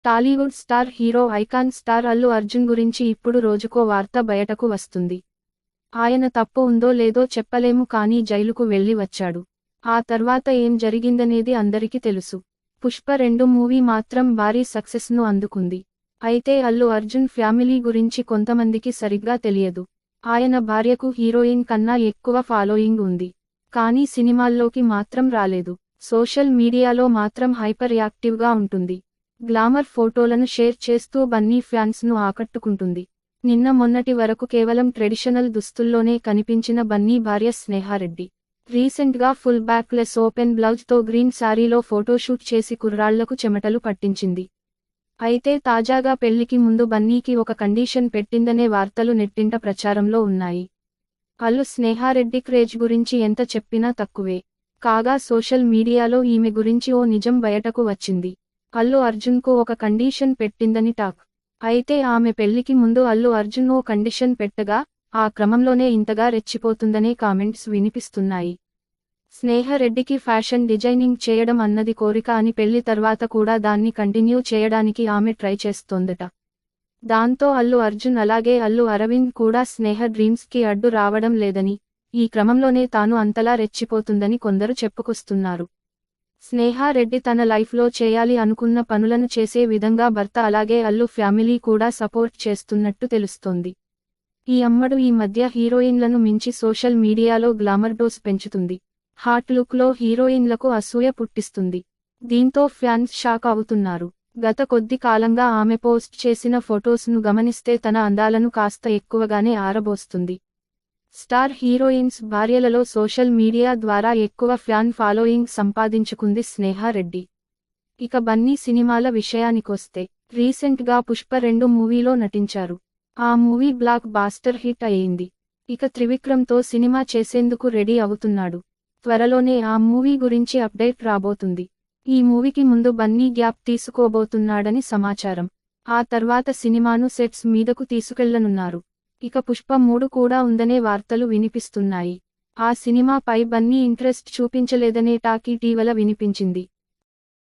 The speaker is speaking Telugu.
Tollywood star hero icon star Allu Arjun గురించి ఇప్పుడు రోజుకో వార్త బయటకు వస్తుంది. ఆయన తప్పు ఉందో లేదో చెప్పలేము కానీ జైలుకు వెళ్లి వచ్చాడు. ఆ తర్వాత ఏం జరిగిందనేది అందరికీ తెలుసు. పుష్ప 2 మూవీ మాత్రం భారీ సక్సెస్ ను అందుకుంది. అయితే అల్లు అర్జున్ ఫ్యామిలీ గురించి కొంతమందికి సరిగ్గా తెలియదు. ఆయన భార్యకు హీరోయిన్ కన్నా ఎక్కువ ఫాలోయింగ్ ఉంది. కానీ సినిమాల్లోకి మాత్రం రాలేదు. సోషల్ మీడియాలో మాత్రం హైపర్ యాక్టివ్గా ఉంటుంది. గ్లామర్ ఫోటోలను షేర్ చేస్తూ బన్నీ ఫ్యాన్స్ ను ఆకట్టుకుంటుంది. నిన్న మొన్నటి వరకు కేవలం ట్రెడిషనల్ దుస్తుల్లోనే కనిపించిన బన్నీ భార్య స్నేహారెడ్డి రీసెంట్గా ఫుల్ బ్యాక్లెస్ ఓపెన్ బ్లౌజ్తో గ్రీన్ శారీలో ఫోటోషూట్ చేసి కుర్రాళ్లకు చెమటలు పట్టించింది. అయితే తాజాగా పెళ్లికి ముందు బన్నీకి ఒక కండిషన్ పెట్టిందనే వార్తలు నెట్టింట ప్రచారంలో ఉన్నాయి. అల్లు స్నేహారెడ్డి క్రేజ్ గురించి ఎంత చెప్పినా తక్కువే. కాగా సోషల్ మీడియాలో ఈమె గురించి ఓ నిజం బయటకు వచ్చింది. అల్లు అర్జున్కు ఒక కండిషన్ పెట్టిందని టాక్. అయితే ఆమె పెళ్లికి ముందు అల్లు అర్జున్ ఓ కండిషన్ పెట్టగా, ఆ క్రమంలోనే ఇంతగా రెచ్చిపోతుందనే కామెంట్స్ వినిపిస్తున్నాయి. స్నేహారెడ్డికి ఫ్యాషన్ డిజైనింగ్ చేయడం అన్నది కోరిక అని పెళ్లి తర్వాత కూడా దాన్ని కంటిన్యూ చేయడానికి ఆమె ట్రై చేస్తోందట. దాంతో అల్లు అర్జున్ అలాగే అల్లు అరవింద్ కూడా స్నేహ డ్రీమ్స్కి అడ్డు రావడం లేదని, ఈ క్రమంలోనే తాను అంతలా రెచ్చిపోతుందని కొందరు చెప్పుకొస్తున్నారు. స్నేహారెడ్డి తన లైఫ్లో చేయాలి అనుకున్న పనులను చేసే విధంగా భర్త అలాగే అల్లు ఫ్యామిలీ కూడా సపోర్ట్ చేస్తున్నట్టు తెలుస్తోంది. ఈ అమ్మడు ఈ మధ్య హీరోయిన్లను మించి సోషల్ మీడియాలో గ్లామర్ డోస్ పెంచుతుంది. హాట్ లుక్లో హీరోయిన్లకు అసూయ పుట్టిస్తుంది. దీంతో ఫ్యాన్స్ షాక్ అవుతున్నారు. గత కొద్ది కాలంగా ఆమె పోస్ట్ చేసిన ఫొటోస్ను గమనిస్తే తన అందాలను కాస్త ఎక్కువగానే ఆరబోస్తుంది. స్టార్ హీరోయిన్స్ భార్యలలో సోషల్ మీడియా ద్వారా ఎక్కువ ఫ్యాన్ ఫాలోయింగ్ సంపాదించుకుంది స్నేహారెడ్డి. ఇక బన్నీ సినిమాల విషయానికొస్తే రీసెంట్గా పుష్ప 2 మూవీలో నటించారు. ఆ మూవీ బ్లాక్ బాస్టర్ హిట్ అయ్యింది. ఇక త్రివిక్రమ్తో సినిమా చేసేందుకు రెడీ అవుతున్నాడు. త్వరలోనే ఆ మూవీ గురించి అప్డేట్ రాబోతుంది. ఈ మూవీకి ముందు బన్నీ గ్యాప్ తీసుకోబోతున్నాడని సమాచారం. ఆ తర్వాత సినిమాను సెట్స్ మీదకు తీసుకెళ్లనున్నారు. ఇక పుష్ప 3 కూడా ఉందనే వార్తలు వినిపిస్తున్నాయి. ఆ సినిమాపై బన్నీ ఇంట్రెస్ట్ చూపించలేదనే టాక్ ఇటీవల వినిపించింది.